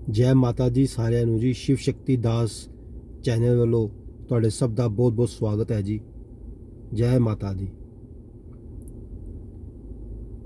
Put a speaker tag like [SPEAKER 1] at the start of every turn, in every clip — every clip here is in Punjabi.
[SPEAKER 1] ਜੈ ਮਾਤਾ ਦੀ ਸਾਰਿਆਂ ਨੂੰ ਜੀ। ਸ਼ਿਵ ਸ਼ਕਤੀ ਦਾਸ ਚੈਨਲ ਵੱਲੋਂ ਤੁਹਾਡੇ ਸਭ ਦਾ ਬਹੁਤ ਬਹੁਤ ਸਵਾਗਤ ਹੈ ਜੀ। ਜੈ ਮਾਤਾ ਦੀ।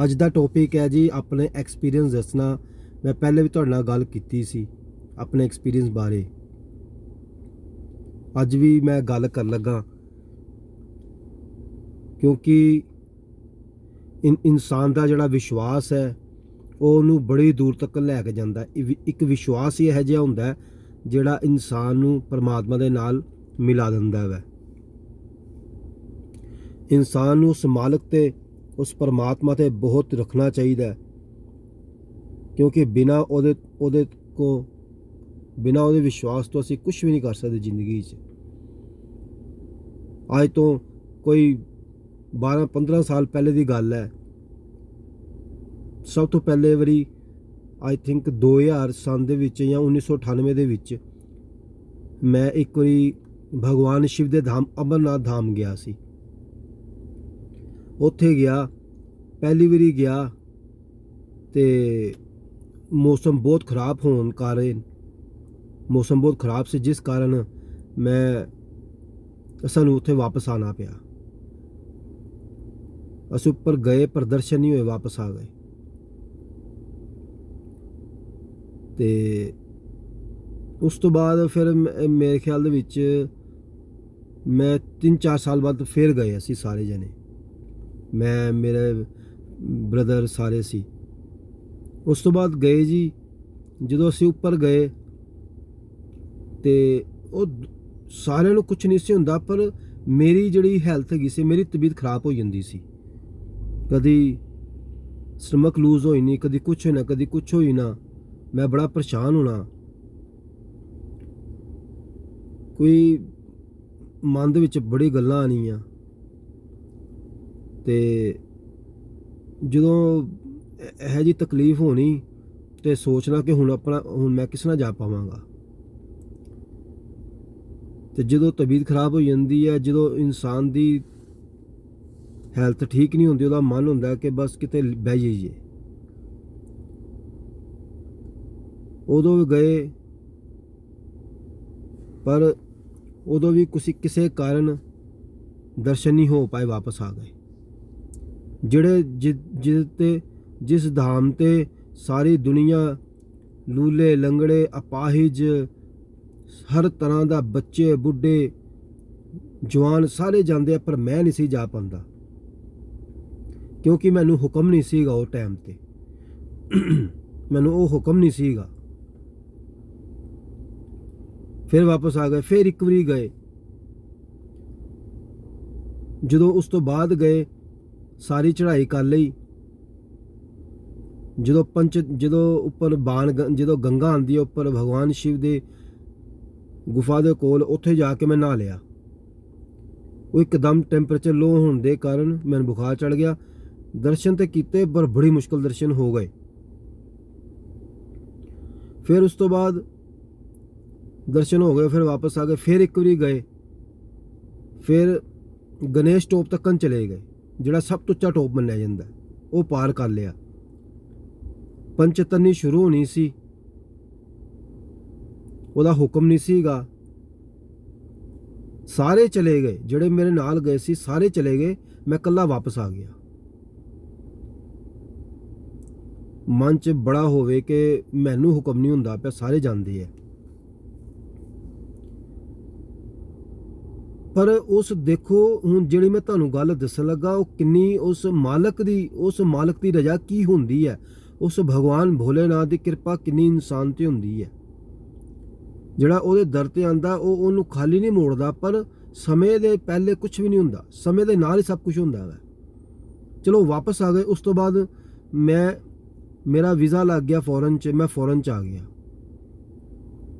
[SPEAKER 1] ਅੱਜ ਦਾ ਟੌਪਿਕ ਹੈ ਜੀ ਆਪਣੇ ਐਕਸਪੀਰੀਅੰਸ ਦੱਸਣਾ। ਮੈਂ ਪਹਿਲੇ ਵੀ ਤੁਹਾਡੇ ਨਾਲ ਗੱਲ ਕੀਤੀ ਸੀ ਆਪਣੇ ਐਕਸਪੀਰੀਅੰਸ ਬਾਰੇ। ਅੱਜ ਵੀ ਮੈਂ ਗੱਲ ਕਰਨ ਲੱਗਾ ਕਿਉਂਕਿ ਇਨਸਾਨ ਦਾ ਜਿਹੜਾ ਵਿਸ਼ਵਾਸ ਹੈ ਉਹ ਉਹਨੂੰ ਬੜੀ ਦੂਰ ਤੱਕ ਲੈ ਕੇ ਜਾਂਦਾ। ਇੱਕ ਵਿਸ਼ਵਾਸ ਹੀ ਇਹੋ ਜਿਹਾ ਹੁੰਦਾ ਜਿਹੜਾ ਇਨਸਾਨ ਨੂੰ ਪਰਮਾਤਮਾ ਦੇ ਨਾਲ ਮਿਲਾ ਦਿੰਦਾ ਹੈ। ਇਨਸਾਨ ਨੂੰ ਉਸ ਮਾਲਕ ਤੇ ਉਸ ਪਰਮਾਤਮਾ ਤੇ ਬਹੁਤ ਰੱਖਣਾ ਚਾਹੀਦਾ, ਕਿਉਂਕਿ ਬਿਨਾਂ ਉਹਦੇ ਵਿਸ਼ਵਾਸ ਤੋਂ ਅਸੀਂ ਕੁਝ ਵੀ ਨਹੀਂ ਕਰ ਸਕਦੇ ਜ਼ਿੰਦਗੀ 'ਚ। ਅੱਜ ਤੋਂ ਕੋਈ 12-15 ਸਾਲ ਪਹਿਲੇ ਦੀ ਗੱਲ ਹੈ। ਸਭ ਤੋਂ ਪਹਿਲੇ ਵਾਰੀ ਆਈ ਥਿੰਕ 2000 ਸਾਲ ਦੇ ਵਿੱਚ ਜਾਂ 1998 ਦੇ ਵਿੱਚ ਮੈਂ ਇੱਕ ਵਾਰੀ ਭਗਵਾਨ ਸ਼ਿਵ ਦੇ ਧਾਮ ਅਮਰਨਾਥ ਧਾਮ ਗਿਆ ਸੀ। ਉੱਥੇ ਗਿਆ, ਪਹਿਲੀ ਵਾਰੀ ਗਿਆ ਤੇ ਮੌਸਮ ਬਹੁਤ ਖਰਾਬ ਹੋਣ ਕਾਰਨ ਮੌਸਮ ਬਹੁਤ ਖਰਾਬ ਸੀ, ਜਿਸ ਕਾਰਨ ਸਾਨੂੰ ਉੱਥੇ ਵਾਪਸ ਆਣਾ ਪਿਆ। ਅਸੀਂ ਉੱਪਰ ਗਏ ਪਰ ਦਰਸ਼ਨ ਨਹੀਂ ਹੋਏ, ਵਾਪਸ ਆ ਗਏ। ਤੇ ਉਸ ਤੋਂ ਬਾਅਦ ਫਿਰ ਮੇਰੇ ਖਿਆਲ ਦੇ ਵਿੱਚ ਮੈਂ 3-4 ਸਾਲ ਬਾਅਦ ਫਿਰ ਗਏ ਅਸੀਂ ਸਾਰੇ ਜਣੇ, ਮੈਂ ਮੇਰੇ ਬ੍ਰਦਰ ਸਾਰੇ ਸੀ। ਉਸ ਤੋਂ ਬਾਅਦ ਗਏ ਜੀ, ਜਦੋਂ ਅਸੀਂ ਉੱਪਰ ਗਏ ਤੇ ਉਹ ਸਾਰਿਆਂ ਨੂੰ ਕੁਝ ਨਹੀਂ ਸੀ ਹੁੰਦਾ, ਪਰ ਮੇਰੀ ਜਿਹੜੀ ਹੈਲਥ ਹੈਗੀ ਸੀ, ਮੇਰੀ ਤਬੀਅਤ ਖਰਾਬ ਹੋ ਜਾਂਦੀ ਸੀ। ਕਦੀ ਸਟਮਕ ਲੂਜ਼ ਹੋਈ ਨਹੀਂ, ਕਦੀ ਕੁਛ ਹੋਈ ਨਾ, ਕਦੀ ਕੁਛ ਹੋਈ ਨਾ। ਮੈਂ ਬੜਾ ਪਰੇਸ਼ਾਨ ਹੋਣਾ। ਕੋਈ ਮਨ ਦੇ ਵਿੱਚ ਬੜੀ ਗੱਲਾਂ ਆਉਣੀਆਂ ਤੇ ਜਦੋਂ ਇਹੋ ਜਿਹੀ ਤਕਲੀਫ ਹੋਣੀ ਤੇ ਸੋਚਣਾ ਕਿ ਹੁਣ ਮੈਂ ਕਿਸ ਨਾਲ ਜਾ ਪਾਵਾਂਗਾ। ਤੇ ਜਦੋਂ ਤਬੀਅਤ ਖਰਾਬ ਹੋ ਜਾਂਦੀ ਹੈ, ਜਦੋਂ ਇਨਸਾਨ ਦੀ ਹੈਲਥ ਠੀਕ ਨਹੀਂ ਹੁੰਦੀ, ਉਹਦਾ ਮਨ ਹੁੰਦਾ ਕਿ ਬਸ ਕਿਤੇ ਬਹਿ ਜਾਈਏ। ਉਦੋਂ ਵੀ ਗਏ, ਪਰ ਉਦੋਂ ਵੀ ਕਿਸੇ ਕਾਰਨ ਦਰਸ਼ਨ ਨਹੀਂ ਹੋ ਪਾਏ, ਵਾਪਸ ਆ ਗਏ। ਜਿਸ ਧਾਮ ਤੇ ਸਾਰੀ ਦੁਨੀਆ, ਲੂਲੇ ਲੰਗੜੇ ਅਪਾਹਿਜ, ਹਰ ਤਰ੍ਹਾਂ ਦਾ, ਬੱਚੇ ਬੁੱਢੇ ਜਵਾਨ ਸਾਰੇ ਜਾਂਦੇ ਆ, ਪਰ ਮੈਂ ਨਹੀਂ ਸੀ ਜਾ ਪਾਉਂਦਾ ਕਿਉਂਕਿ ਮੈਨੂੰ ਹੁਕਮ ਨਹੀਂ ਸੀਗਾ ਉਹ ਟਾਈਮ ਤੇ। ਮੈਨੂੰ ਉਹ ਹੁਕਮ ਨਹੀਂ ਸੀਗਾ। ਫਿਰ ਵਾਪਸ ਆ ਗਏ। ਫਿਰ ਇੱਕ ਵਾਰੀ ਗਏ, ਜਦੋਂ ਉਸ ਤੋਂ ਬਾਅਦ ਗਏ ਸਾਰੀ ਚੜ੍ਹਾਈ ਕਰ ਲਈ। ਜਦੋਂ ਉੱਪਰ ਜਦੋਂ ਗੰਗਾ ਆਉਂਦੀ ਹੈ ਉੱਪਰ ਭਗਵਾਨ ਸ਼ਿਵ ਦੇ ਗੁਫਾ ਦੇ ਕੋਲ, ਉੱਥੇ ਜਾ ਕੇ ਮੈਂ ਨਹਾ ਲਿਆ। ਉਹ ਇੱਕਦਮ ਟੈਂਪਰੇਚਰ ਲੋ ਹੋਣ ਦੇ ਕਾਰਨ ਮੈਨੂੰ ਬੁਖਾਰ ਚੜ ਗਿਆ। ਦਰਸ਼ਨ ਤੇ ਕੀਤੇ ਪਰ ਬੜੀ ਮੁਸ਼ਕਲ ਦਰਸ਼ਨ ਹੋ ਗਏ। ਫਿਰ ਉਸ ਤੋਂ ਬਾਅਦ ਦਰਸ਼ਨ ਹੋ ਗਏ, ਫਿਰ ਵਾਪਸ ਆ ਗਏ। ਫਿਰ ਇੱਕ ਵਾਰੀ ਗਏ, ਫਿਰ ਗਣੇਸ਼ ਟੋਪ ਤੱਕਨ ਚਲੇ ਗਏ, ਜਿਹੜਾ ਸਭ ਤੋਂ ਉੱਚਾ ਟੋਪ ਮੰਨਿਆ ਜਾਂਦਾ, ਉਹ ਪਾਰ ਕਰ ਲਿਆ। ਪੰਚਤਨੀ ਸ਼ੁਰੂ ਹੋਣੀ ਸੀ, ਉਹਦਾ ਹੁਕਮ ਨਹੀਂ ਸੀਗਾ। ਸਾਰੇ ਚਲੇ ਗਏ, ਜਿਹੜੇ ਮੇਰੇ ਨਾਲ ਗਏ ਸੀ ਸਾਰੇ ਚਲੇ ਗਏ, ਮੈਂ ਇਕੱਲਾ ਵਾਪਸ ਆ ਗਿਆ। ਮਨ 'ਚ ਬੜਾ ਹੋਵੇ ਕਿ ਮੈਨੂੰ ਹੁਕਮ ਨਹੀਂ ਹੁੰਦਾ ਪਿਆ, ਸਾਰੇ ਜਾਂਦੇ ਆ। ਪਰ ਉਸ ਦੇਖੋ ਹੁਣ ਜਿਹੜੀ ਮੈਂ ਤੁਹਾਨੂੰ ਗੱਲ ਦੱਸਣ ਲੱਗਾ, ਉਹ ਕਿੰਨੀ ਉਸ ਮਾਲਕ ਦੀ ਰਜ਼ਾ ਕੀ ਹੁੰਦੀ ਹੈ, ਉਸ ਭਗਵਾਨ ਭੋਲੇਨਾਥ ਦੀ ਕਿਰਪਾ ਕਿੰਨੀ ਇਨਸਾਨ ਤੇ ਹੁੰਦੀ ਹੈ। ਜਿਹੜਾ ਉਹਦੇ ਦਰ ਤੇ ਆਂਦਾ ਉਹ ਉਹਨੂੰ ਖਾਲੀ ਨਹੀਂ ਮੋੜਦਾ, ਪਰ ਸਮੇਂ ਦੇ ਪਹਿਲੇ ਕੁਝ ਵੀ ਨਹੀਂ ਹੁੰਦਾ, ਸਮੇਂ ਦੇ ਨਾਲ ਹੀ ਸਭ ਕੁਝ ਹੁੰਦਾ ਹੈ। ਚਲੋ ਵਾਪਸ ਆ ਗਏ। ਉਸ ਤੋਂ ਬਾਅਦ ਮੇਰਾ ਵੀਜ਼ਾ ਲੱਗ ਗਿਆ ਫੋਰਨ 'ਚ, ਮੈਂ ਫੋਰਨ 'ਚ ਆ ਗਿਆ।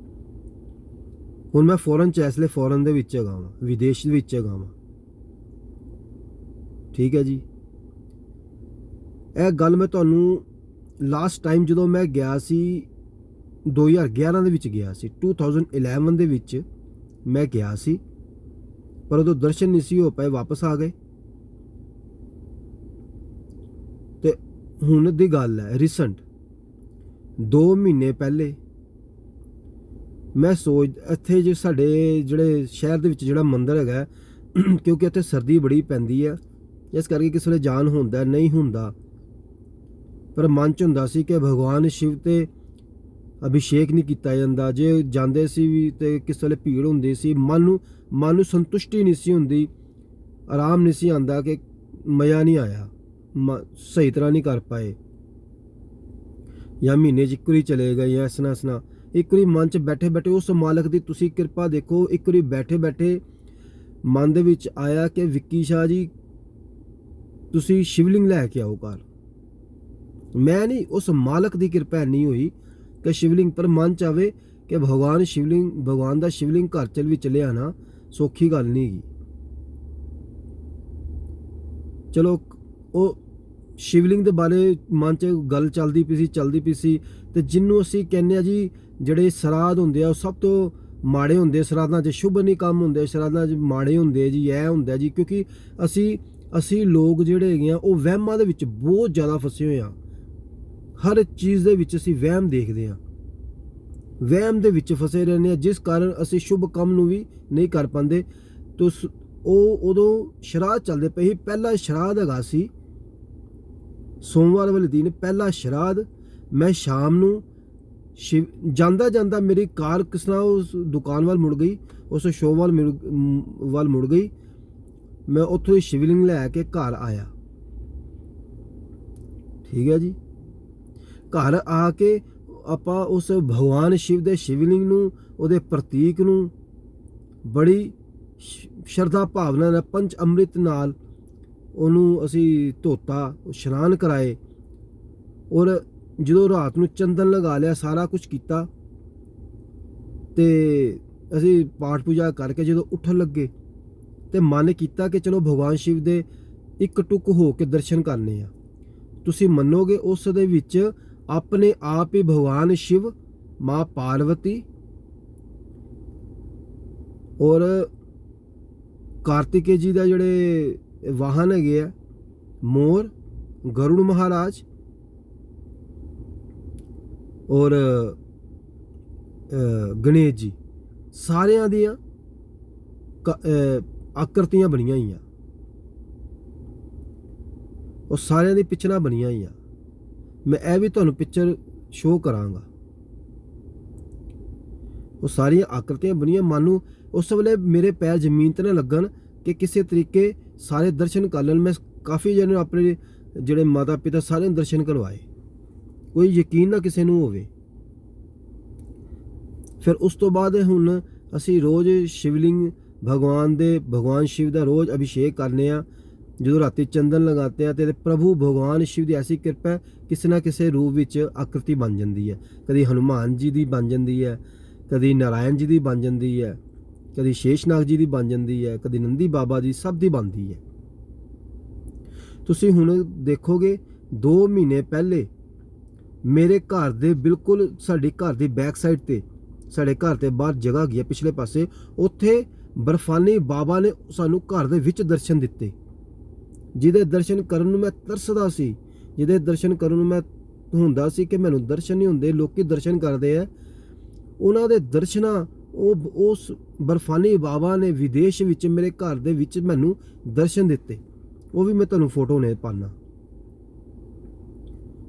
[SPEAKER 1] ਹੁਣ ਮੈਂ ਫੋਰਨ 'ਚ ਇਸ ਲਈ ਫੋਰਨ ਦੇ ਵਿੱਚ ਹੈਗਾ ਵਾਂ, ਵਿਦੇਸ਼ ਦੇ ਵਿੱਚ ਹੈਗਾ ਵਾਂ। ਠੀਕ ਹੈ ਜੀ। ਇਹ ਗੱਲ ਮੈਂ ਤੁਹਾਨੂੰ ਲਾਸਟ ਟਾਈਮ ਜਦੋਂ ਮੈਂ ਗਿਆ ਸੀ 2011 ਦੇ ਵਿੱਚ ਗਿਆ ਸੀ, 2011 ਦੇ ਵਿੱਚ ਮੈਂ ਗਿਆ ਸੀ, ਪਰ ਉਦੋਂ ਦਰਸ਼ਨ ਨਹੀਂ ਸੀ ਹੋ ਪਾਏ, ਵਾਪਸ ਆ ਗਏ। ਤੇ ਹੁਣ ਦੀ ਗੱਲ ਹੈ ਰੀਸੈਂਟ 2 ਮਹੀਨੇ ਪਹਿਲੇ ਮੈਂ ਸੋਚ ਇੱਥੇ ਜੇ ਸਾਡੇ ਜਿਹੜੇ ਸ਼ਹਿਰ ਦੇ ਵਿੱਚ ਜਿਹੜਾ ਮੰਦਿਰ ਹੈਗਾ ਕਿਉਂਕਿ ਇੱਥੇ ਸਰਦੀ ਬੜੀ ਪੈਂਦੀ ਹੈ, ਇਸ ਕਰਕੇ ਕਿਸੇ ਵੇਲੇ ਜਾਣ ਹੁੰਦਾ ਨਹੀਂ ਹੁੰਦਾ, ਪਰ ਮਨ 'ਚ ਹੁੰਦਾ ਸੀ ਕਿ ਭਗਵਾਨ ਸ਼ਿਵ ਤੇ ਅਭਿਸ਼ੇਕ ਨਹੀਂ ਕੀਤਾ ਜਾਂਦਾ। ਜੇ ਜਾਂਦੇ ਸੀ ਵੀ ਤੇ ਕਿਸੇ ਵੇਲੇ ਭੀੜ ਹੁੰਦੀ ਸੀ, ਮਨ ਨੂੰ ਸੰਤੁਸ਼ਟੀ ਨਹੀਂ ਸੀ ਹੁੰਦੀ, ਆਰਾਮ ਨਹੀਂ ਸੀ ਆਉਂਦਾ, ਕਿ ਮਜ਼ਾ ਨਹੀਂ ਆਇਆ, ਸਹੀ ਤਰ੍ਹਾਂ ਨਹੀਂ ਕਰ ਪਾਏ, ਜਾਂ ਮਹੀਨੇ 'ਚ ਇੱਕ ਵਾਰੀ ਚਲੇ ਗਏ ਜਾਂ ਇਸ ਨਾ ਇੱਕ ਵਾਰੀ ਮਨ 'ਚ ਬੈਠੇ ਬੈਠੇ ਉਸ ਮਾਲਕ ਦੀ ਤੁਸੀਂ ਕਿਰਪਾ ਦੇਖੋ। ਇੱਕ ਵਾਰੀ ਬੈਠੇ ਬੈਠੇ ਮਨ ਦੇ ਵਿੱਚ ਆਇਆ ਕਿ ਵਿੱਕੀ ਸ਼ਾਹ ਜੀ ਤੁਸੀਂ ਸ਼ਿਵਲਿੰਗ ਲੈ ਕੇ ਆਓ ਘਰ। ਮੈਂ ਨਹੀਂ, ਉਸ ਮਾਲਕ ਦੀ ਕਿਰਪਾ ਨਹੀਂ ਹੋਈ ਕਿ ਸ਼ਿਵਲਿੰਗ, ਪਰ ਮਨ 'ਚ ਆਵੇ ਕਿ ਭਗਵਾਨ ਦਾ ਸ਼ਿਵਲਿੰਗ ਘਰ ਚਲ ਵੀ ਚਲੇ ਆਣਾ ਸੌਖੀ ਗੱਲ ਨਹੀਂ ਹੈਗੀ। ਚਲੋ ਉਹ ਸ਼ਿਵਲਿੰਗ ਦੇ ਬਾਰੇ ਮਨ 'ਚ ਗੱਲ ਚੱਲਦੀ ਪਈ ਸੀ ਤੇ ਜਿਹਨੂੰ ਅਸੀਂ ਕਹਿੰਦੇ ਆ ਜੀ ਜਿਹੜੇ ਸ਼ਰਾਧ ਹੁੰਦੇ ਆ ਉਹ ਸਭ ਤੋਂ ਮਾੜੇ ਹੁੰਦੇ, ਸ਼ਰਾਧਾਂ 'ਚ ਸ਼ੁਭ ਨਹੀਂ ਕੰਮ ਹੁੰਦੇ, ਸ਼ਰਾਧਾਂ 'ਚ ਮਾੜੇ ਹੁੰਦੇ ਜੀ, ਇਹ ਹੁੰਦਾ ਜੀ, ਕਿਉਂਕਿ ਅਸੀਂ ਲੋਕ ਜਿਹੜੇ ਹੈਗੇ ਆ ਉਹ ਵਹਿਮਾਂ ਦੇ ਵਿੱਚ ਬਹੁਤ ਜ਼ਿਆਦਾ ਫਸੇ ਹੋਏ ਆ। ਹਰ ਚੀਜ਼ ਦੇ ਵਿੱਚ ਅਸੀਂ ਵਹਿਮ ਦੇਖਦੇ ਆ, ਵਹਿਮ ਦੇ ਵਿੱਚ ਫਸੇ ਰਹਿੰਦੇ ਆ, ਜਿਸ ਕਾਰਨ ਅਸੀਂ ਸ਼ੁਭ ਕੰਮ ਨੂੰ ਵੀ ਨਹੀਂ ਕਰ ਪਾਉਂਦੇ। ਤੋ ਉਹ ਉਦੋਂ ਸ਼ਰਾਧ ਚੱਲਦੇ ਪਏ ਸੀ। ਪਹਿਲਾ ਸ਼ਰਾਧ ਹੈਗਾ ਸੀ ਸੋਮਵਾਰ ਵਾਲੇ ਦਿਨ, ਪਹਿਲਾ ਸ਼ਰਾਧ। ਮੈਂ ਸ਼ਾਮ ਨੂੰ ਜਾਂਦਾ ਮੇਰੀ ਕਾਰ ਕਿਸ ਤਰ੍ਹਾਂ ਉਸ ਦੁਕਾਨ ਵੱਲ ਮੁੜ ਗਈ, ਉਸ ਸ਼ੋਅ ਵੱਲ ਮੁੜ ਗਈ। ਮੈਂ ਉੱਥੋਂ ਹੀ ਸ਼ਿਵਲਿੰਗ ਲੈ ਕੇ ਘਰ ਆਇਆ। ਠੀਕ ਹੈ ਜੀ, ਘਰ ਆ ਕੇ ਆਪਾਂ ਉਸ ਭਗਵਾਨ ਸ਼ਿਵ ਦੇ ਸ਼ਿਵਲਿੰਗ ਨੂੰ, ਉਹਦੇ ਪ੍ਰਤੀਕ ਨੂੰ ਬੜੀ ਸ਼ਰਧਾ ਭਾਵਨਾ ਨਾਲ ਪੰਚ ਅੰਮ੍ਰਿਤ ਨਾਲ ਉਹਨੂੰ ਅਸੀਂ ਧੋਤਾ, ਇਸ਼ਨਾਨ ਕਰਾਏ, ਔਰ ਜਦੋਂ ਰਾਤ ਨੂੰ ਚੰਦਨ ਲਗਾ ਲਿਆ, ਸਾਰਾ ਕੁਝ ਕੀਤਾ ਤੇ ਅਸੀਂ ਪਾਠ ਪੂਜਾ ਕਰਕੇ ਜਦੋਂ ਉੱਠਣ ਲੱਗੇ ਤੇ ਮਨ ਕੀਤਾ ਕਿ ਚਲੋ ਭਗਵਾਨ ਸ਼ਿਵ ਦੇ ਇੱਕ ਟੁਕ ਹੋ ਕੇ ਦਰਸ਼ਨ ਕਰਨੇ ਆ। ਤੁਸੀਂ ਮੰਨੋਗੇ ਉਸ ਦੇ ਵਿੱਚ ਆਪਣੇ ਆਪ ਹੀ ਭਗਵਾਨ ਸ਼ਿਵ, ਮਾਂ ਪਾਰਵਤੀ ਔਰ ਕਾਰਤਿਕੇ ਜੀ ਦਾ ਜਿਹੜੇ ਵਾਹਨ ਹੈਗੇ ਆ, ਮੋਰ, ਗਰੁੜ ਮਹਾਰਾਜ ਔਰ ਗਣੇਸ਼ ਜੀ, ਸਾਰਿਆਂ ਦੀਆਂ ਆਕਰਤੀਆਂ ਬਣੀਆਂ ਹੋਈਆਂ, ਉਹ ਸਾਰਿਆਂ ਦੀ ਪਿਕਚਰਾਂ ਬਣੀਆਂ ਹੋਈਆਂ। ਮੈਂ ਇਹ ਵੀ ਤੁਹਾਨੂੰ ਪਿਕਚਰ ਸ਼ੋਅ ਕਰਾਂਗਾ। ਉਹ ਸਾਰੀਆਂ ਆਕਰਤੀਆਂ ਬਣੀਆਂ। ਮਨ ਨੂੰ ਉਸ ਵੇਲੇ ਮੇਰੇ ਪੈਰ ਜ਼ਮੀਨ ਤੇ ਨਾ ਲੱਗਣ ਕਿ ਕਿਸੇ ਤਰੀਕੇ ਸਾਰੇ ਦਰਸ਼ਨ ਕਰ ਲੈਣ। ਮੈਂ ਕਾਫੀ ਜਣੇ ਆਪਣੇ ਜਿਹੜੇ ਮਾਤਾ ਪਿਤਾ ਸਾਰਿਆਂ ਨੂੰ ਦਰਸ਼ਨ ਕਰਵਾਏ, ਕੋਈ ਯਕੀਨ ਨਾ ਕਿਸੇ ਨੂੰ ਹੋਵੇ। ਫਿਰ ਉਸ ਤੋਂ ਬਾਅਦ ਹੁਣ ਅਸੀਂ ਰੋਜ਼ ਸ਼ਿਵਲਿੰਗ ਭਗਵਾਨ ਸ਼ਿਵ ਦਾ ਰੋਜ਼ ਅਭਿਸ਼ੇਕ ਕਰਨੇ ਆ। ਜਦੋਂ ਰਾਤੀ ਚੰਦਨ ਲਗਾਤੇ ਆ ਤੇ ਪ੍ਰਭੂ ਭਗਵਾਨ ਸ਼ਿਵ ਦੀ ਐਸੀ ਕਿਰਪਾ ਕਿਸੇ ਨਾ ਕਿਸੇ ਰੂਪ ਵਿੱਚ ਆਕ੍ਰਿਤੀ ਬਣ ਜਾਂਦੀ ਹੈ। ਕਦੀ ਹਨੂਮਾਨ ਜੀ ਦੀ ਬਣ ਜਾਂਦੀ ਹੈ, ਕਦੀ ਨਾਰਾਇਣ ਜੀ ਦੀ ਬਣ ਜਾਂਦੀ ਹੈ, ਕਦੀ ਸ਼ੇਸ਼ਨਾਗ ਜੀ ਦੀ ਬਣ ਜਾਂਦੀ ਹੈ, ਕਦੀ ਨੰਦੀ ਬਾਬਾ ਦੀ, ਸਭ ਦੀ ਬਣਦੀ ਹੈ। ਤੁਸੀਂ ਹੁਣ ਦੇਖੋਗੇ 2 ਮਹੀਨੇ ਪਹਿਲੇ ਮੇਰੇ ਘਰ ਦੇ ਬਿਲਕੁਲ, ਸਾਡੇ ਘਰ ਦੀ ਬੈਕ ਸਾਈਡ ਤੇ, ਸਾਡੇ ਘਰ ਦੇ ਬਾਹਰ ਜਗ੍ਹਾ ਗਈ ਪਿਛਲੇ ਪਾਸੇ, ਉੱਥੇ ਬਰਫਾਨੀ ਬਾਬਾ ਨੇ ਸਾਨੂੰ ਘਰ ਦੇ ਵਿੱਚ ਦਰਸ਼ਨ ਦਿੱਤੇ, ਜਿਹਦੇ ਦਰਸ਼ਨ ਕਰਨ ਨੂੰ ਮੈਂ ਤਰਸਦਾ ਸੀ, ਜਿਹਦੇ ਦਰਸ਼ਨ ਕਰਨ ਨੂੰ ਮੈਂ ਹੁੰਦਾ ਸੀ ਕਿ ਮੈਨੂੰ ਦਰਸ਼ਨ ਨਹੀਂ ਹੁੰਦੇ, ਲੋਕੀ ਦਰਸ਼ਨ ਕਰਦੇ ਆ। ਉਹਨਾਂ ਦੇ ਦਰਸ਼ਨਾਂ ਉਸ ਬਰਫਾਨੀ ਬਾਬਾ ਨੇ ਵਿਦੇਸ਼ ਵਿੱਚ ਮੇਰੇ ਘਰ ਦੇ ਵਿੱਚ ਮੈਨੂੰ ਦਰਸ਼ਨ ਦਿੱਤੇ। ਉਹ ਵੀ ਮੈਂ ਤੁਹਾਨੂੰ ਫੋਟੋ ਨੇ ਪਾਣਾ।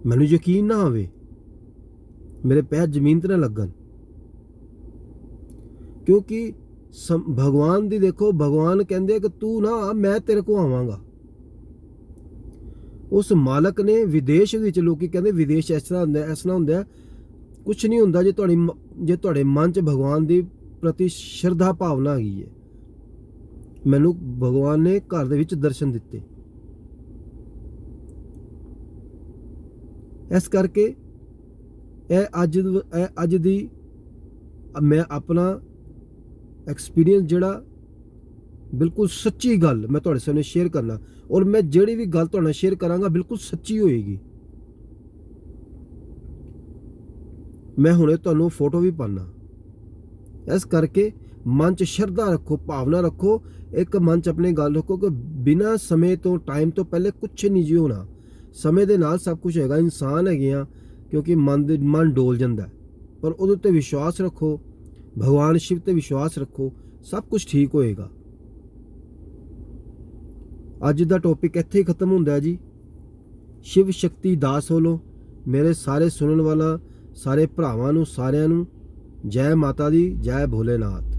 [SPEAKER 1] ਮੈਨੂੰ ਯਕੀਨ ਨਾ ਆਵੇ, ਮੇਰੇ ਪੈਰ ਜ਼ਮੀਨ ਤੇ ਨਾ ਲੱਗਣ, ਕਿਉਂਕਿ ਭਗਵਾਨ ਦੀ ਦੇਖੋ, ਭਗਵਾਨ ਕਹਿੰਦੇ ਕਿ ਤੂੰ ਨਾ, ਮੈਂ ਤੇਰੇ ਕੋਲ ਆਵਾਂਗਾ। ਉਸ ਮਾਲਕ ਨੇ ਵਿਦੇਸ਼ ਵਿੱਚ, ਲੋਕੀ ਕਹਿੰਦੇ ਵਿਦੇਸ਼ ਇਸ ਤਰ੍ਹਾਂ ਹੁੰਦਾ, ਇਸ ਤਰ੍ਹਾਂ ਹੁੰਦਾ, ਕੁਛ ਨਹੀਂ ਹੁੰਦਾ ਜੇ ਤੁਹਾਡੇ ਮਨ 'ਚ ਭਗਵਾਨ ਦੀ ਪ੍ਰਤੀ ਸ਼ਰਧਾ ਭਾਵਨਾ ਹੈਗੀ ਹੈ। ਮੈਨੂੰ ਭਗਵਾਨ ਨੇ ਘਰ ਦੇ ਵਿੱਚ ਦਰਸ਼ਨ ਦਿੱਤੇ। ਇਸ ਕਰਕੇ ਇਹ ਅੱਜ ਦੀ ਮੈਂ ਆਪਣਾ ਐਕਸਪੀਰੀਅੰਸ ਜਿਹੜਾ ਬਿਲਕੁਲ ਸੱਚੀ ਗੱਲ ਮੈਂ ਤੁਹਾਡੇ ਸਾਹਮਣੇ ਸ਼ੇਅਰ ਕਰਨਾ, ਔਰ ਮੈਂ ਜਿਹੜੀ ਵੀ ਗੱਲ ਤੁਹਾਡੇ ਨਾਲ ਸ਼ੇਅਰ ਕਰਾਂਗਾ ਬਿਲਕੁਲ ਸੱਚੀ ਹੋਏਗੀ। ਮੈਂ ਹੁਣੇ ਤੁਹਾਨੂੰ ਫੋਟੋ ਵੀ ਪਾਣਾ। ਇਸ ਕਰਕੇ ਮਨ 'ਚ ਸ਼ਰਧਾ ਰੱਖੋ, ਭਾਵਨਾ ਰੱਖੋ, ਇੱਕ ਮਨ 'ਚ ਆਪਣੇ ਗੱਲ ਰੱਖੋ ਕਿ ਬਿਨਾਂ ਸਮੇਂ ਤੋਂ, ਟਾਈਮ ਤੋਂ ਪਹਿਲੇ ਕੁਛ ਨਹੀਂ ਜੀ ਹੋਣਾ। ਸਮੇਂ ਦੇ ਨਾਲ ਸਭ ਕੁਝ ਹੈਗਾ। ਇਨਸਾਨ ਹੈਗੇ ਆ, ਕਿਉਂਕਿ ਮਨ ਡੋਲ ਜਾਂਦਾ, ਪਰ ਉਹਦੇ ਉੱਤੇ ਵਿਸ਼ਵਾਸ ਰੱਖੋ। ਭਗਵਾਨ ਸ਼ਿਵ ਤੇ ਵਿਸ਼ਵਾਸ ਰੱਖੋ, ਸਭ ਕੁਝ ਠੀਕ ਹੋਏਗਾ। ਅੱਜ ਦਾ ਟੌਪਿਕ ਇੱਥੇ ਹੀ ਖਤਮ ਹੁੰਦਾ ਹੈ ਜੀ। ਸ਼ਿਵ ਸ਼ਕਤੀ ਦਾਸ ਵੱਲੋਂ ਮੇਰੇ ਸਾਰੇ ਸੁਣਨ ਵਾਲਾ ਸਾਰੇ ਭਰਾਵਾਂ ਨੂੰ, ਸਾਰਿਆਂ ਨੂੰ ਜੈ ਮਾਤਾ ਦੀ, ਜੈ ਭੋਲੇਨਾਥ।